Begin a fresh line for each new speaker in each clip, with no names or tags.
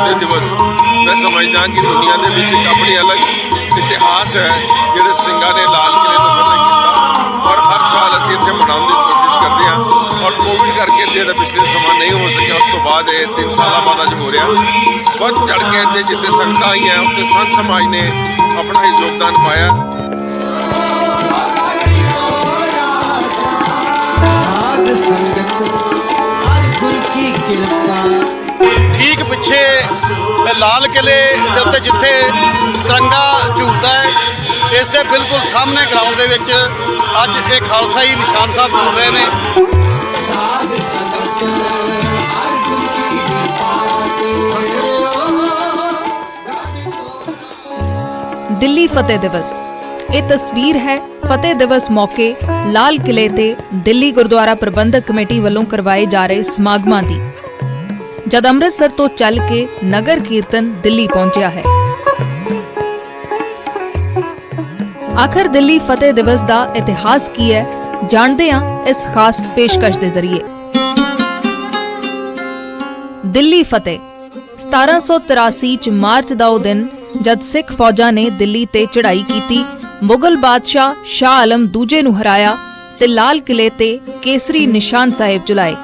फतेह दिवस मैं समझदा कि दुनिया के विच एक अपनी अलग इतिहास है जिहड़े सिंघां ने लाल किले तो फतेह किया और हर साल असीं इत्थे मनाउण दी कोशिश करते हैं और कोविड करके जिहड़ा पिछले समा नहीं हो सकिया उस तो बाद 3 साल बाद अज हो रहा बहुत चढ़ के इत्थे जिथे संगतां आईयां उत्थे संत समाज ने अपना ही योगदान पाया।
ठीक पिछे लाल किले के उत्ते जिथे तिरंगा झूलता है इस दे बिल्कुल सामने ग्राउंड दे विच अज ये खालसाई निशान साहब बोल रहे हैं।
दिल्ली फतेह दिवस ਇਹ ਤਸਵੀਰ ਹੈ ਫਤਿਹ ਦਿਵਸ ਮੌਕੇ ਲਾਲ ਕਿਲੇ ਤੇ ਦਿੱਲੀ ਗੁਰਦੁਆਰਾ ਪ੍ਰਬੰਧਕ ਕਮੇਟੀ ਵੱਲੋਂ ਕਰਵਾਏ ਜਾ ਰਹੇ ਸਮਾਗਮਾਂ ਦੀ ਜਦ ਅੰਮ੍ਰਿਤਸਰ ਤੋਂ ਚੱਲ ਕੇ ਨਗਰ ਕੀਰਤਨ ਦਿੱਲੀ ਪਹੁੰਚਿਆ ਹੈ। ਆਖਰ ਦਿੱਲੀ ਫਤਿਹ ਦਿਵਸ ਦਾ ਇਤਿਹਾਸ ਕੀ ਹੈ ਜਾਣਦੇ ਹਾਂ ਇਸ ਖਾਸ ਪੇਸ਼ਕਸ਼ ਦੇ ਜ਼ਰੀਏ। ਦਿੱਲੀ ਫਤਿਹ 1783 ਚ ਮਾਰਚ ਦਾ ਉਹ ਦਿਨ ਜਦ ਸਿੱਖ ਫੌਜਾਂ ਨੇ ਦਿੱਲੀ ਤੇ ਚੜ੍ਹਾਈ ਕੀਤੀ, ਮੁਗਲ ਬਾਦਸ਼ਾਹ ਸ਼ਾਹ ਆਲਮ ਦੂਜੇ ਨੂੰ ਹਰਾਇਆ ਤੇ ਲਾਲ ਕਿਲੇ ਤੇ ਕੇਸਰੀ ਨਿਸ਼ਾਨ ਸਾਹਿਬ ਜਲਾਏ।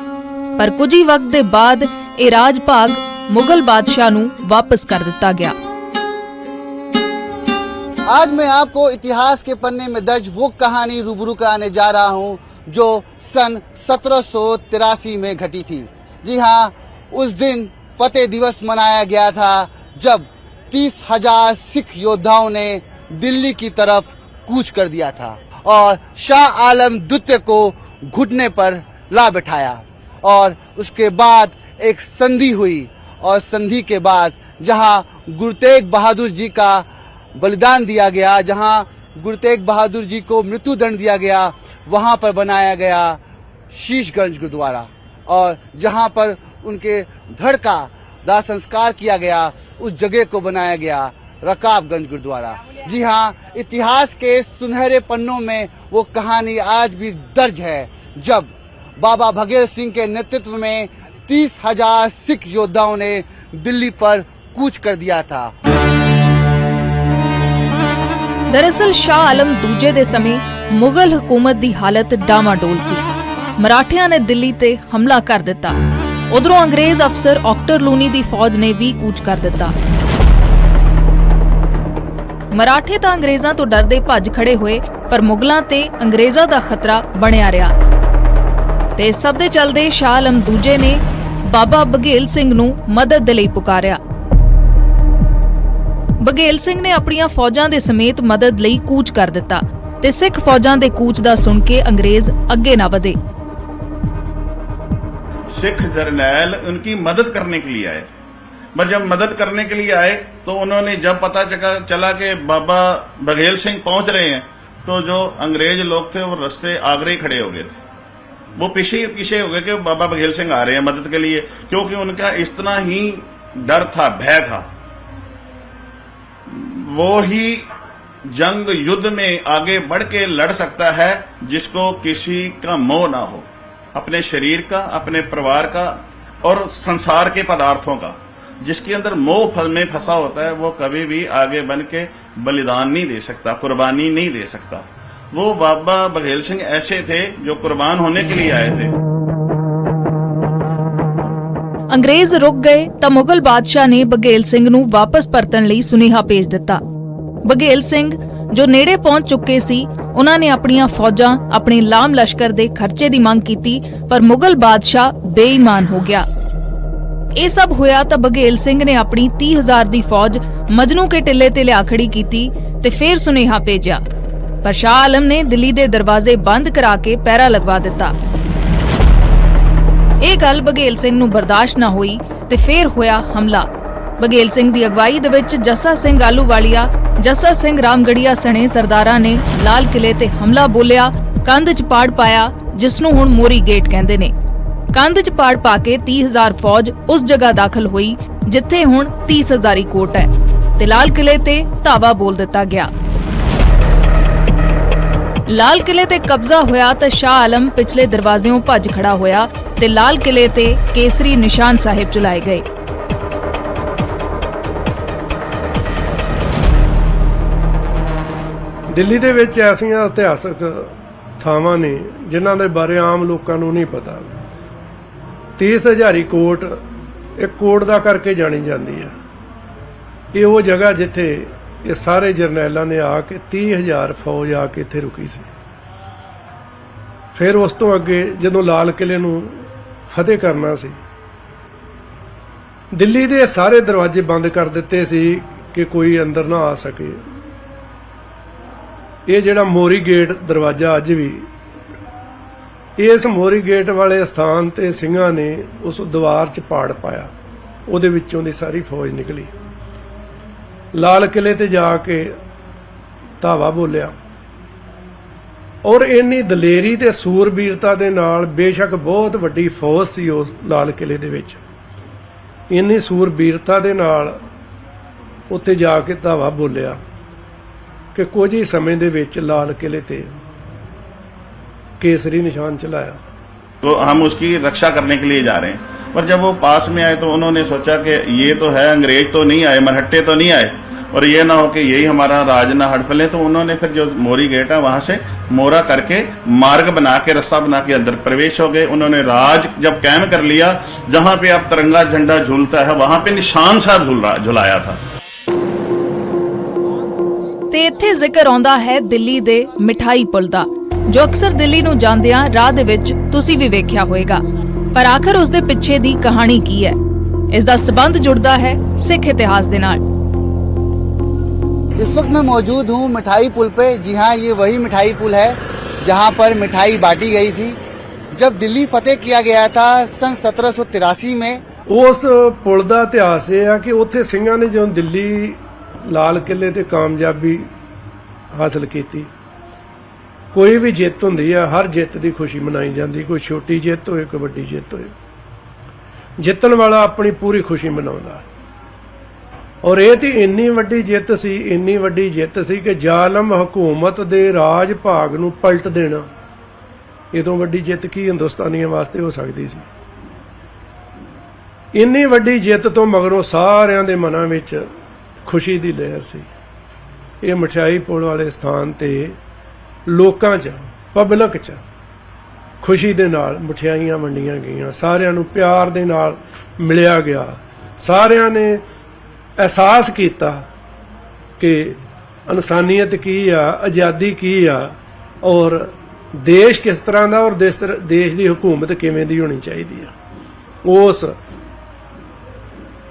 ਪਰ ਕੁਝ ਹੀ ਵਕਤ ਦੇ ਬਾਅਦ ਇਹ ਰਾਜ ਭਾਗ ਮੁਗਲ ਬਾਦਸ਼ਾਹ ਨੂੰ ਵਾਪਸ ਕਰ ਦਿੱਤਾ ਗਿਆ।
आज मैं आपको इतिहास के पन्ने में दर्ज वो कहानी रूबरू कराने जा रहा हूं जो सन 1783 में घटी थी। जी हाँ, उस दिन फतेह दिवस मनाया गया था जब 30,000 सिख योद्धाओं ने दिल्ली की तरफ कूच कर दिया था और शाह आलम द्वितीय को घुटने पर ला बिठाया और उसके बाद एक संधि हुई और संधि के बाद जहां गुरु तेग बहादुर जी का बलिदान दिया गया, जहां गुरु तेग बहादुर जी को मृत्यु दंड दिया गया, वहां पर बनाया गया शीशगंज गुरुद्वारा और जहां पर उनके धड़ का दाह संस्कार किया गया उस जगह को बनाया गया रकाबगंज गुरुद्वारा। जी हाँ, इतिहास के सुनहरे पन्नों में वो कहानी आज भी दर्ज है जब बाबा भगेल सिंह के नेतृत्व में 30,000 सिख योद्धाओं ने दिल्ली पर कूच कर दिया था।
दरअसल शाह आलम दूजे ਦੇ ਸਮੇਂ ਮੁਗਲ ਹਕੂਮਤ ਦੀ ਹਾਲਤ ਡਾਮਾਡੋਲ ਸੀ। ਮਰਾਠਿਆਂ ਨੇ ਦਿੱਲੀ ਤੇ ਹਮਲਾ ਕਰ ਦਿੱਤਾ। ਉਧਰੋਂ ਅੰਗਰੇਜ਼ ਅਫਸਰ ਆਕਟਰ ਲੂਨੀ ਦੀ ਫੌਜ ਨੇ ਵੀ ਕੂਚ ਕਰ ਦਿੱਤਾ। ਮਰਾਠੇ ਤਾਂ ਅੰਗਰੇਜ਼ਾਂ ਤੋਂ ਡਰਦੇ ਭੱਜ ਖੜੇ ਹੋਏ ਪਰ ਮੁਗਲਾਂ ਤੇ ਅੰਗਰੇਜ਼ਾਂ ਦਾ ਖਤਰਾ ਬਣਿਆ ਰਿਹਾ ਤੇ ਇਸ ਸਭ ਦੇ ਚੱਲਦੇ ਸ਼ਾਹ ਆਲਮ ਦੂਜੇ ਨੇ ਬਾਬਾ ਬਘੇਲ ਸਿੰਘ ਨੂੰ ਮਦਦ ਦੇ ਲਈ ਪੁਕਾਰਿਆ। ਬਘੇਲ ਸਿੰਘ ਨੇ ਆਪਣੀਆਂ ਫੌਜਾਂ ਦੇ ਸਮੇਤ ਮਦਦ ਲਈ ਕੂਚ ਕਰ ਦਿੱਤਾ ਤੇ ਸਿੱਖ ਫੌਜਾਂ ਦੇ ਕੂਚ ਦਾ ਸੁਣ ਕੇ ਅੰਗਰੇਜ਼ ਅੱਗੇ ਨਾ ਵਧੇ।
सिख जर्नैल उनकी मदद करने के लिए आए, पर जब मदद करने के लिए आए तो उन्होंने जब पता चला कि बाबा बघेल सिंह पहुंच रहे हैं तो जो अंग्रेज लोग थे वो रास्ते आगरे ही खड़े हो गए थे। वो पीछे हो गए कि बाबा बघेल सिंह आ रहे हैं मदद के लिए, क्योंकि उनका इतना ही डर था, भय था। वो ही जंग युद्ध में आगे बढ़ के लड़ सकता है जिसको किसी का मोह ना हो, अपने शरीर का, अपने परिवार का और संसार के पदार्थों का। जिसके अंदर मोह में फंसा होता है वो कभी भी आगे बन के बलिदान नहीं दे सकता, कुर्बानी नहीं दे सकता। वो बाबा बघेल सिंह ऐसे थे जो कुर्बान होने के लिए आए थे।
ਅੰਗਰੇਜ਼ ਰੁਕ ਗਏ ਤਾਂ ਮੁਗਲ ਬਾਦਸ਼ਾਹ ਨੇ ਬਘੇਲ ਸਿੰਘ ਨੂੰ ਵਾਪਸ ਪਰਤਣ ਲਈ ਸੁਨੇਹਾ ਭੇਜ ਦਿੱਤਾ। ਬਘੇਲ ਸਿੰਘ ਜੋ ਨੇੜੇ ਪਹੁੰਚ ਚੁੱਕੇ ਸੀ ਉਹਨਾਂ ਨੇ ਆਪਣੀਆਂ ਫੌਜਾਂ ਆਪਣੇ ਲਾਮ ਲਸ਼ਕਰ ਦੇ ਖਰਚੇ ਦੀ ਮੰਗ ਕੀਤੀ ਪਰ ਮੁਗਲ ਬਾਦਸ਼ਾਹ ਬੇਈਮਾਨ ਹੋ ਗਿਆ। ਇਹ ਸਭ ਹੋਇਆ ਤਾਂ ਬਘੇਲ ਸਿੰਘ ਨੇ ਆਪਣੀ 30,000 ਦੀ ਫੌਜ ਮਜਨੂ ਕੇ ਟਿੱਲੇ ਤੇ ਲਿਆ ਖੜੀ ਕੀਤੀ ਤੇ ਫੇਰ ਸੁਨੇਹਾ ਭੇਜਿਆ ਪਰ ਸ਼ਾਹ ਆਲਮ ਨੇ ਦਿੱਲੀ ਦੇ ਦਰਵਾਜ਼ੇ ਬੰਦ ਕਰਾ ਕੇ ਪਹਿਰਾ ਲਗਵਾ ਦਿੱਤਾ। ਇਹ ਗੱਲ ਬਘੇਲ ਸਿੰਘ ਨੂੰ ਬਰਦਾਸ਼ਤ ਨਾ ਹੋਈ ਤੇ ਫੇਰ ਹੋਇਆ ਹਮਲਾ। ਬਘੇਲ ਸਿੰਘ ਦੀ ਅਗਵਾਈ ਦੇ ਵਿੱਚ ਜੱਸਾ ਸਿੰਘ ਆਲੂਵਾਲੀਆ, ਜੱਸਾ ਸਿੰਘ ਰਾਮਗੜੀਆ ਸਣੇ ਸਰਦਾਰਾਂ ਨੇ ਲਾਲ ਕਿਲੇ ਤੇ ਹਮਲਾ ਬੋਲਿਆ, ਕੰਧ 'ਚ ਪਾੜ ਪਾਇਆ ਜਿਸ ਨੂੰ ਹੁਣ ਮੋਰੀ ਗੇਟ ਕਹਿੰਦੇ ਨੇ। ਕੰਧ 'ਚ ਪਾੜ ਪਾ ਕੇ 30,000 ਫੌਜ ਉਸ ਜਗ੍ਹਾ ਦਾਖਲ ਹੋਈ ਜਿੱਥੇ ਹੁਣ 30 ਹਜ਼ਾਰੀ ਕੋਟ ਹੈ ਤੇ ਲਾਲ ਕਿਲੇ ਤੇ ਧਾਵਾ ਬੋਲ ਦਿੱਤਾ ਗਿਆ। ਲਾਲ ਕਿਲੇ ਤੇ ਕਬਜ਼ਾ ਹੋਇਆ ਤਾਂ ਸ਼ਾਹ ਆਲਮ ਪਿਛਲੇ ਦਰਵਾਜ਼ਿਓਂ ਭੱਜ ਖੜਾ ਹੋਇਆ ਤੇ ਲਾਲ ਕਿਲੇ ਤੇ ਕੇਸਰੀ ਨਿਸ਼ਾਨ ਸਾਹਿਬ ਚਲਾਏ ਗਏ।
ਦਿੱਲੀ ਦੇ ਵਿੱਚ ਐਸੀਆਂ ਇਤਿਹਾਸਕ ਥਾਵਾਂ ਨੇ ਜਿਨ੍ਹਾਂ ਦੇ ਬਾਰੇ ਆਮ ਲੋਕਾਂ ਨੂੰ ਨਹੀਂ ਪਤਾ। 30 ਹਜ਼ਾਰੀ ਕੋਟ ਇੱਕ ਕੋਟ ਦਾ ਕਰਕੇ ਜਾਣੀ ਜਾਂਦੀ ਆ। ਇਹ ਉਹ ਜਗ੍ਹਾ ਜਿੱਥੇ ਇਹ ਸਾਰੇ ਜਰਨੈਲਾਂ ਨੇ ਆ ਕੇ 30,000 ਫੌਜ ਆ ਕੇ ਇੱਥੇ ਰੁਕੀ ਸੀ। ਫਿਰ ਉਸ ਤੋਂ ਅੱਗੇ ਜਦੋਂ ਲਾਲ ਕਿਲੇ ਨੂੰ ਫਤਿਹ ਕਰਨਾ ਸੀ, ਦਿੱਲੀ ਦੇ ਸਾਰੇ ਦਰਵਾਜ਼ੇ ਬੰਦ ਕਰ ਦਿੱਤੇ ਸੀ ਕਿ ਕੋਈ ਅੰਦਰ ਨਾ ਆ ਸਕੇ। ਇਹ ਜਿਹੜਾ ਮੋਰੀ ਗੇਟ ਦਰਵਾਜ਼ਾ ਅੱਜ ਵੀ, ਇਸ ਮੋਰੀ ਗੇਟ ਵਾਲੇ ਸਥਾਨ ਤੇ ਸਿੰਘਾਂ ਨੇ ਉਸ ਦੀਵਾਰ 'ਚ ਪਾੜ ਪਾਇਆ, ਉਹਦੇ ਵਿੱਚੋਂ ਦੀ ਸਾਰੀ ਫੌਜ ਨਿਕਲੀ। ਲਾਲ ਕਿਲੇ ਤੇ ਜਾ ਕੇ ਧਾਵਾ ਬੋਲਿਆ ਔਰ ਇੰਨੀ ਦਲੇਰੀ ਤੇ ਸੂਰਬੀਰਤਾ ਦੇ ਨਾਲ, ਬੇਸ਼ੱਕ ਬਹੁਤ ਵੱਡੀ ਫੌਜ ਸੀ ਉਸ ਲਾਲ ਕਿਲੇ ਦੇ ਵਿੱਚ, ਇੰਨੀ ਸੂਰਬੀਰਤਾ ਦੇ ਨਾਲ ਉੱਥੇ ਜਾ ਕੇ ਧਾਵਾ ਬੋਲਿਆ कि कुछ ही समय ਦੇ ਵਿੱਚ ਲਾਲ किले ਤੇ केसरी निशान चलाया।
तो हम उसकी रक्षा करने के लिए जा रहे हैं, पर जब वो पास में आए तो उन्होंने सोचा कि ये तो है, अंग्रेज तो नहीं आए, मरहट्टे तो नहीं आए, और ये ना हो कि यही हमारा राज ना हड़प ले। तो उन्होंने फिर जो मोरी गेट है वहां से मोरा करके मार्ग बना के, रास्ता बना के अंदर प्रवेश हो गए। उन्होंने राज जब कायम कर लिया, जहां पे अब तिरंगा झंडा झूलता है वहां पे निशान साहब झुलाया था।
ਤੇ ਇੱਥੇ ਜ਼ਿਕਰ ਆਉਂਦਾ ਹੈ ਦਿੱਲੀ ਦੇ ਮਿਠਾਈ ਪੁਲ ਦਾ, ਜੋ ਅਕਸਰ ਦਿੱਲੀ ਨੂੰ ਜਾਂਦਿਆਂ ਰਾਹ ਦੇ ਵਿੱਚ ਤੁਸੀਂ ਵੀ ਵੇਖਿਆ ਹੋਵੇਗਾ। ਪਰ ਆਖਰ ਉਸ ਦੇ ਪਿੱਛੇ ਦੀ ਕਹਾਣੀ ਕੀ ਹੈ? ਇਸ ਦਾ ਸਬੰਧ ਜੁੜਦਾ ਹੈ ਸਿੱਖ ਇਤਿਹਾਸ ਦੇ ਨਾਲ।
इस वक्त मैं मौजूद हूँ मिठाई पुल पे। जी हाँ, ये वही मिठाई पुल है जहाँ पर मिठाई बांटी गई थी जब दिल्ली फतेह किया गया था सन 1783 में।
ਉਸ ਪੁਲ ਦਾ ਇਤਿਹਾਸ ਇਹ ਆ ਕਿ ਉੱਥੇ ਸਿੰਘਾਂ ਨੇ ਜਦੋਂ ਦਿੱਲੀ ਲਾਲ ਕਿਲੇ ਤੇ ਕਾਮਯਾਬੀ ਹਾਸਲ ਕੀਤੀ। ਕੋਈ ਵੀ ਜਿੱਤ ਹੁੰਦੀ ਆ, ਹਰ ਜਿੱਤ ਦੀ ਖੁਸ਼ੀ ਮਨਾਈ ਜਾਂਦੀ, ਕੋਈ ਛੋਟੀ ਜਿੱਤ ਹੋਏ ਕੋਈ ਵੱਡੀ ਜਿੱਤ ਹੋਏ, ਜਿੱਤਣ ਵਾਲਾ ਆਪਣੀ ਪੂਰੀ ਖੁਸ਼ੀ ਮਨਾਉਂਦਾ। ਔਰ ਇਹ ਤੇ ਇੰਨੀ ਵੱਡੀ ਜਿੱਤ ਸੀ, ਇੰਨੀ ਵੱਡੀ ਜਿੱਤ ਸੀ ਕਿ ਜ਼ਾਲਮ ਹਕੂਮਤ ਦੇ ਰਾਜ ਭਾਗ ਨੂੰ ਪਲਟ ਦੇਣਾ, ਇਹ ਤੋਂ ਵੱਡੀ ਜਿੱਤ ਕੀ ਹਿੰਦੁਸਤਾਨੀਆਂ ਵਾਸਤੇ ਹੋ ਸਕਦੀ ਸੀ। ਇੰਨੀ ਵੱਡੀ ਜਿੱਤ ਤੋਂ ਮਗਰੋਂ ਸਾਰਿਆਂ ਦੇ ਮਨਾਂ ਵਿੱਚ ਖੁਸ਼ੀ ਦੀ ਲਹਿਰ ਸੀ। ਇਹ ਮਠਿਆਈ ਪੁਲ ਵਾਲੇ ਸਥਾਨ ਤੇ ਲੋਕਾਂ 'ਚ, ਪਬਲਿਕ 'ਚ ਖੁਸ਼ੀ ਦੇ ਨਾਲ ਮਠਿਆਈਆਂ ਵੰਡੀਆਂ ਗਈਆਂ, ਸਾਰਿਆਂ ਨੂੰ ਪਿਆਰ ਦੇ ਨਾਲ ਮਿਲਿਆ ਗਿਆ। ਸਾਰਿਆਂ ਨੇ ਅਹਿਸਾਸ ਕੀਤਾ ਕਿ ਇਨਸਾਨੀਅਤ ਕੀ ਆ, ਆਜ਼ਾਦੀ ਕੀ ਆ, ਔਰ ਦੇਸ਼ ਕਿਸ ਤਰ੍ਹਾਂ ਦਾ, ਔਰ ਦੇਸ਼ ਦੀ ਹਕੂਮਤ ਕਿਵੇਂ ਦੀ ਹੋਣੀ ਚਾਹੀਦੀ ਆ। ਉਸ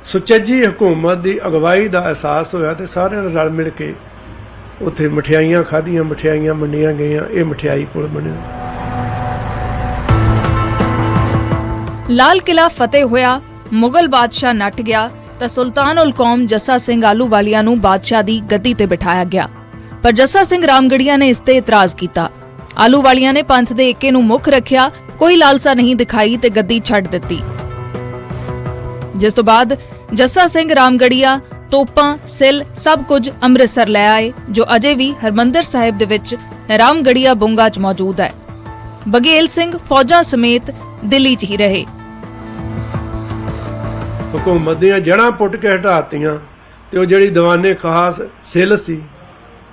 ਸੁਚੱਜੀ ਹਕੂਮਤ ਦੀ ਅਗਵਾਈ ਦਾ ਅਹਿਸਾਸ ਹੋਇਆ ਤੇ ਸਾਰਿਆਂ ਨੇ ਰਲ ਮਿਲ ਕੇ ਉੱਥੇ ਮਠਿਆਈਆਂ ਖਾਧੀਆਂ, ਮਠਿਆਈਆਂ ਵੰਡੀਆਂ ਗਈਆਂ। ਇਹ ਮਠਿਆਈ ਪੁਲ ਬਣਿਆ।
ਲਾਲ ਕਿਲਾ ਫਤਿਹ ਹੋਇਆ, ਮੁਗਲ ਬਾਦਸ਼ਾਹ ਨੱਠ ਗਿਆ ਤਾਂ ਸੁਲਤਾਨ ਉਲ ਕੌਮ ਜੱਸਾ ਸਿੰਘ ਆਹਲੂਵਾਲੀਆ ਨੂੰ ਬਾਦਸ਼ਾਹ ਦੀ ਗੱਦੀ ਤੇ ਬਿਠਾਇਆ ਗਿਆ। ਪਰ ਜੱਸਾ ਸਿੰਘ ਰਾਮਗੜੀਆ ਨੇ ਇਸ ਤੇ ਇਤਰਾਜ਼ ਕੀਤਾ। ਆਹਲੂਵਾਲੀਆ ਨੇ ਪੰਥ ਦੇ ਏਕੇ ਨੂੰ ਮੁੱਖ ਰੱਖਿਆ, ਕੋਈ ਲਾਲਸਾ ਨਹੀਂ ਦਿਖਾਈ ਤੇ ਗੱਦੀ ਛੱਡ ਦਿੱਤੀ। ਜਿਸ ਤੋਂ ਬਾਅਦ ਜੱਸਾ ਸਿੰਘ ਰਾਮਗੜੀਆ ਤੋਪਾਂ, ਸਿੱਲ ਸਭ ਕੁਝ ਅੰਮ੍ਰਿਤਸਰ ਲੈ ਆਏ, ਜੋ ਅਜੇ ਵੀ ਹਰਮੰਦਰ ਸਾਹਿਬ ਦੇ ਵਿੱਚ ਰਾਮਗੜੀਆ ਬੁੰਗਾ 'ਚ ਮੌਜੂਦ ਹੈ। ਬਘੇਲ ਸਿੰਘ ਫੌਜਾਂ ਸਮੇਤ ਦਿੱਲੀ 'ਚ ਹੀ ਰਹੇ।
ਹਕੂਮਤ ਦੀਆਂ ਜੜ੍ਹਾਂ ਪੁੱਟ ਕੇ ਹਟਾਤੀਆਂ ਤੇ ਉਹ ਜਿਹੜੀ ਦੀਵਾਨੇ ਖਾਸ ਸਿੱਲ ਸੀ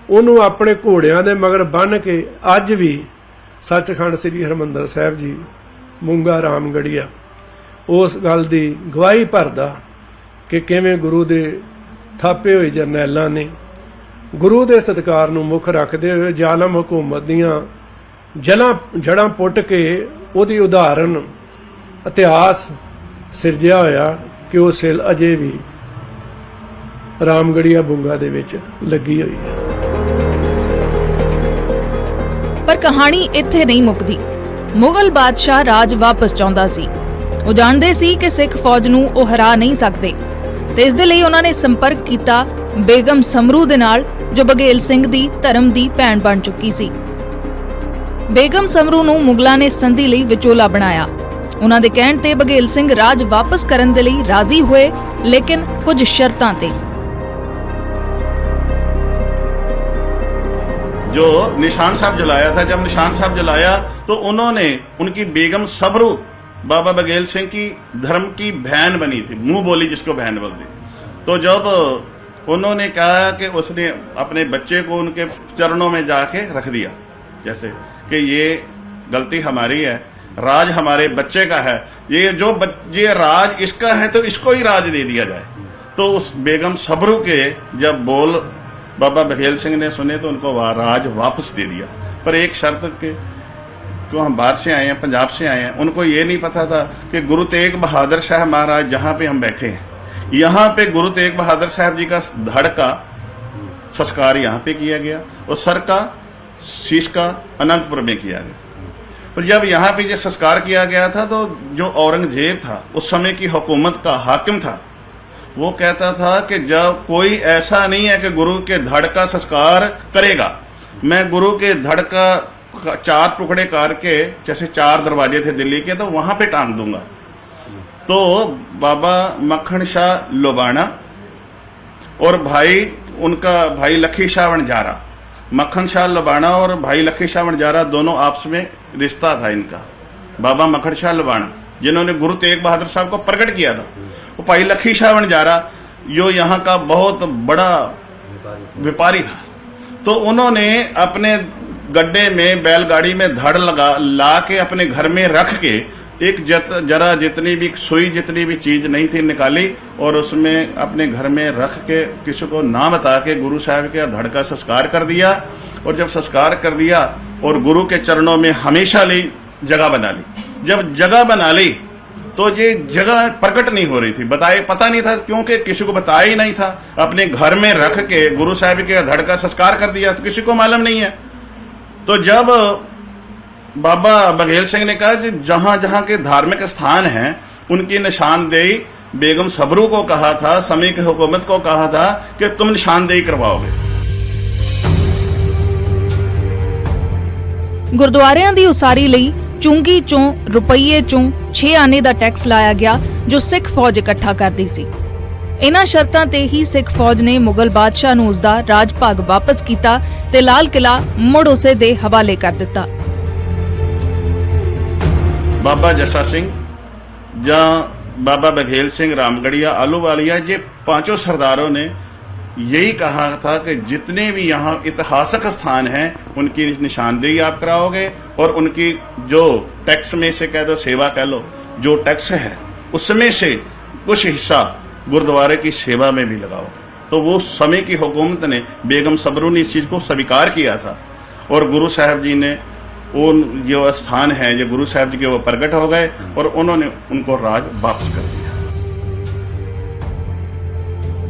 ਉਹਨੂੰ ਆਪਣੇ ਘੋੜਿਆਂ ਦੇ ਮਗਰ ਬੰਨ੍ਹ ਕੇ ਅੱਜ ਵੀ ਸੱਚਖੰਡ ਸ੍ਰੀ ਹਰਮੰਦਰ ਸਾਹਿਬ ਜੀ ਬੁੰਗਾ ਰਾਮਗੜੀਆ ਉਸ ਗੱਲ ਦੀ ਗਵਾਹੀ ਭਰਦਾ ਕਿ ਕਿਵੇਂ ਗੁਰੂ ਦੇ ਥਾਪੇ ਹੋਏ ਜਰਨੈਲਾਂ ਨੇ ਗੁਰੂ ਦੇ ਸਤਿਕਾਰ ਨੂੰ ਮੁੱਖ ਰੱਖਦੇ ਹੋਏ ਜ਼ਾਲਮ ਹਕੂਮਤ ਦੀਆਂ ਜੜ੍ਹਾਂ ਪੁੱਟ ਕੇ ਉਹਦੀ ਉਦਾਹਰਨ ਇਤਿਹਾਸ ਸਿਰਜਿਆ ਹੋਇਆ ਕਿ ਉਹ ਸਿੱਲ ਅਜੇ ਵੀ ਰਾਮਗੜੀਆ ਬੁੰਗਾ ਦੇ ਵਿੱਚ ਲੱਗੀ ਹੋਈ ਹੈ।
ਪਰ ਕਹਾਣੀ ਇੱਥੇ ਨਹੀਂ ਮੁੱਕਦੀ। ਮੁਗਲ ਬਾਦਸ਼ਾਹ ਰਾਜ ਵਾਪਸ ਚਾਹੁੰਦਾ ਸੀ। ਉਹ ਜਾਣਦੇ ਸੀ ਕਿ ਸਿੱਖ ਫੌਜ ਨੂੰ ਉਹ ਹਰਾ ਨਹੀਂ ਸਕਦੇ ਤੇ ਇਸ ਦੇ ਲਈ ਉਹਨਾਂ ਨੇ ਸੰਪਰਕ ਕੀਤਾ ਬੇਗਮ ਸਮਰੂ ਦੇ ਨਾਲ, ਜੋ ਬਘੇਲ ਸਿੰਘ ਦੀ ਧਰਮ ਦੀ ਭੈਣ ਬਣ ਚੁੱਕੀ ਸੀ। ਬੇਗਮ ਸਮਰੂ ਨੂੰ ਮੁਗਲਾਂ ਨੇ ਸੰਧੀ ਲਈ ਵਿਚੋਲਾ ਬਣਾਇਆ। ਉਹਨਾਂ ਦੇ ਕਹਿਣ ਤੇ ਬਘੇਲ ਸਿੰਘ ਰਾਜ ਵਾਪਸ ਕਰਨ ਦੇ ਲਈ ਰਾਜ਼ੀ ਹੋਏ, ਲੇਕਿਨ ਕੁਝ ਸ਼ਰਤਾਂ ਤੇ।
जो निशान साहब जलाया था, जब निशान साहब जलाया तो उन्होंने उनकी बेगम सबरू बाबा बघेल सिंह की धर्म की बहन बनी थी, मुंह बोली जिसको बहन बोलती। तो जब उन्होंने कहा कि उसने अपने बच्चे को उनके चरणों में जाके रख दिया, जैसे कि ये गलती हमारी है, राज हमारे बच्चे का है, ये राज इसका है तो इसको ही राज दे दिया जाए। तो उस बेगम सबरू के जब बोल बाबा बघेल सिंह ने सुने तो उनको राज वापस दे दिया, पर एक शर्त के क्यों हम बाहर से आए हैं, पंजाब से आए हैं, उनको ये नहीं पता था कि गुरु तेग बहादुर शाह महाराज जहां पे हम बैठे हैं, यहाँ पे गुरु तेग बहादुर साहब जी का धड़ का संस्कार यहाँ पे किया गया और सर का शीश का अनंतपुर में किया गया। पर जब यहाँ पे ये संस्कार किया गया था तो जो औरंगजेब था, उस समय की हुकूमत का हाकिम था, वो कहता था कि जब कोई ऐसा नहीं है कि गुरु के धड़ का संस्कार करेगा, मैं गुरु के धड़ का 4 टुकड़े करके, जैसे 4 दरवाजे थे दिल्ली के, तो वहां पे टांग दूंगा। तो बाबा मक्खन शाह लोबाना और उनका भाई लखी शाह वणजारा, मक्खन शाह लोबाना और भाई लखी शाह वणजारा दोनों आपस में रिश्ता था इनका। बाबा मक्खन शाह लोबाना जिन्होंने गुरु तेग बहादुर साहब को प्रकट किया था, वो भाई लखी शाह वणजारा जो यहाँ का बहुत बड़ा व्यापारी था, तो उन्होंने अपने गड्ढे में बैलगाड़ी में धड़ ला के अपने घर में रख के एक जरा जितनी भी सुई जितनी भी चीज नहीं थी निकाली और उसमें अपने घर में रख के किसी को ना बता के गुरु साहब के धड़ का संस्कार कर दिया। और जब संस्कार कर दिया और गुरु के चरणों में हमेशा ली जगह बना ली, जब जगह बना ली तो ये जगह प्रकट नहीं हो रही थी, पता नहीं था, क्योंकि किसी को बताया ही नहीं था। अपने घर में रख के गुरु साहब के धड़ का संस्कार कर दिया तो किसी को मालूम नहीं है। तो जब बाबा बघेल सिंह ने कहा कि जहां जहां के धार्मिक स्थान हैं उनकी निशानदेही बेगम सबरू को कहा था, समय की हुकूमत को कहा था कि तुम निशानदेही करवाओगे।
ਗੁਰਦੁਆਰਿਆਂ ਦੀ ਉਸਾਰੀ ਲਈ ਚੁੰਗੀ ਚੋਂ ਰੁਪਈਏ ਚੋਂ 6 ਆਨੇ ਦਾ ਟੈਕਸ ਲਾਇਆ ਗਿਆ ਜੋ ਸਿੱਖ ਫੌਜ ਇਕੱਠਾ ਕਰਦੀ ਸੀ। ਇਨ੍ਹਾਂ ਸ਼ਰਤਾਂ ਤੇ ਹੀ ਸਿੱਖ ਫੌਜ ਨੇ ਮੁਗਲ ਬਾਦਸ਼ਾਹ ਨੂੰ ਉਸਦਾ ਰਾਜ ਭਾਗ ਵਾਪਸ ਕੀਤਾ ਤੇ ਲਾਲ ਕਿਲਾ ਮੁੜ ਉਸੇ ਦੇ ਹਵਾਲੇ ਕਰ ਦਿੱਤਾ।
बाबा जस्सा सिंह या बाबा बघेल सिंह, रामगढ़िया, आलूवालिया, ये 5 सरदारों ने यही कहा था कि जितने भी यहाँ ऐतिहासिक स्थान हैं उनकी निशानदेही आप कराओगे और उनकी जो टैक्स में से कह दो, सेवा कह लो, जो टैक्स है उसमें से कुछ हिस्सा गुरुद्वारे की सेवा में भी लगाओगे। तो वो समय की हुकूमत ने, बेगम सबरू ने इस चीज को स्वीकार किया था और गुरु साहब जी ने वो जो स्थान है जो गुरु साहब जी के वो प्रकट हो गए और उन्होंने उनको राज वापस कर दिया।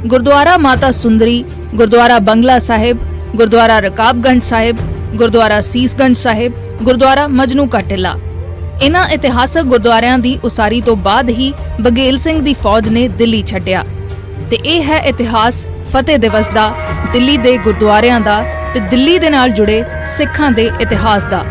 गुरुद्वारा माता सुंदरी, गुरुद्वारा बंगला साहिब, गुरुद्वारा रकाबगंज साहिब, गुरुद्वारा सीसगंज साहिब, गुरुद्वारा मजनू का टिला, इन्हां इतिहासक गुरुद्वारिਆਂ ਦੀ ਉਸਾਰੀ ਤੋਂ ਬਾਅਦ ਹੀ ਬਘੇਲ ਸਿੰਘ ਦੀ ਫੌਜ ਨੇ ਦਿੱਲੀ ਛੱਡਿਆ ਤੇ ਇਹ ਹੈ ਇਤਿਹਾਸ ਫਤਿਹ ਦਿਵਸ ਦਾ, ਦਿੱਲੀ ਦੇ ਗੁਰਦੁਆਰਿਆਂ ਦਾ ਤੇ ਦਿੱਲੀ ਦੇ ਨਾਲ ਜੁੜੇ ਸਿੱਖਾਂ ਦੇ ਇਤਿਹਾਸ ਦਾ।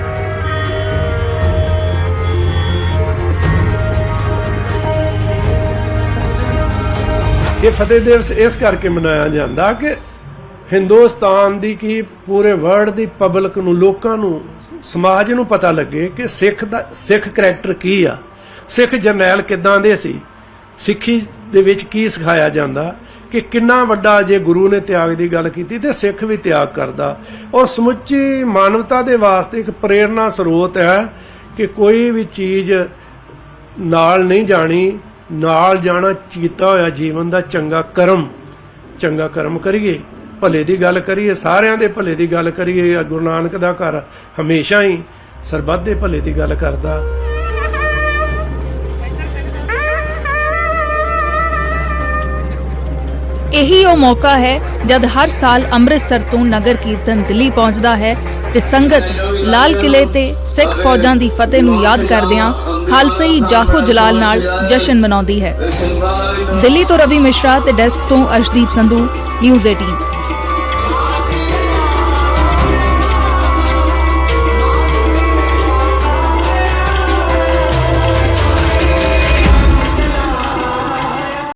ਇਹ ਫਤਿਹ ਦਿਵਸ ਇਸ ਕਰਕੇ ਮਨਾਇਆ ਜਾਂਦਾ ਕਿ ਹਿੰਦੁਸਤਾਨ ਦੀ ਕੀ ਪੂਰੇ ਵਰਲਡ ਦੀ ਪਬਲਿਕ ਨੂੰ, ਲੋਕਾਂ ਨੂੰ, ਸਮਾਜ ਨੂੰ ਪਤਾ ਲੱਗੇ ਕਿ ਸਿੱਖ ਕਰੈਕਟਰ ਕੀ ਆ, ਸਿੱਖ ਜਰਨੈਲ ਕਿੱਦਾਂ ਦੇ ਸੀ, ਸਿੱਖੀ ਦੇ ਵਿੱਚ ਕੀ ਸਿਖਾਇਆ ਜਾਂਦਾ, ਕਿ ਕਿੰਨਾ ਵੱਡਾ ਜੇ ਗੁਰੂ ਨੇ ਤਿਆਗ ਦੀ ਗੱਲ ਕੀਤੀ ਤੇ ਸਿੱਖ ਵੀ ਤਿਆਗ ਕਰਦਾ ਔਰ ਸਮੁੱਚੀ ਮਾਨਵਤਾ ਦੇ ਵਾਸਤੇ ਇੱਕ ਪ੍ਰੇਰਨਾ ਸਰੋਤ ਹੈ ਕਿ ਕੋਈ ਵੀ ਚੀਜ਼ ਨਾਲ ਨਹੀਂ ਜਾਣੀ, ਨਾਲ ਜਾਣਾ ਕੀਤਾ ਹੋਇਆ ਜੀਵਨ ਦਾ ਚੰਗਾ ਕਰਮ ਕਰੀਏ, ਭਲੇ ਦੀ ਗੱਲ ਕਰੀਏ, ਸਾਰਿਆਂ ਦੇ ਭਲੇ ਦੀ ਗੱਲ ਕਰੀਏ। ਗੁਰੂ ਨਾਨਕ ਦਾ ਘਰ ਹਮੇਸ਼ਾ ਹੀ ਸਰਬੱਤ ਦੇ ਭਲੇ ਦੀ ਗੱਲ ਕਰਦਾ।
ਇਹੀ ਉਹ ਮੌਕਾ ਹੈ ਜਦ ਹਰ ਸਾਲ ਅੰਮ੍ਰਿਤਸਰ ਤੋਂ ਨਗਰ ਕੀਰਤਨ ਦਿੱਲੀ ਪਹੁੰਚਦਾ ਹੈ ਤੇ ਸੰਗਤ ਲਾਲ ਕਿਲੇ ਤੇ ਸਿੱਖ ਫੌਜਾਂ ਦੀ ਫਤਿਹ ਨੂੰ ਯਾਦ ਕਰਦਿਆਂ ਖਾਲਸਾਈ ਜਾਹੋ ਜਲਾਲ ਨਾਲ ਜਸ਼ਨ ਮਨਾਉਂਦੀ ਹੈ। ਦਿੱਲੀ ਤੋਂ ਰਵੀ ਮਿਸ਼ਰਾ ਤੇ ਡੈਸਕ ਤੋਂ ਅਰਸ਼ਦੀਪ ਸੰਧੂ, ਨਿਊਜ਼ 18।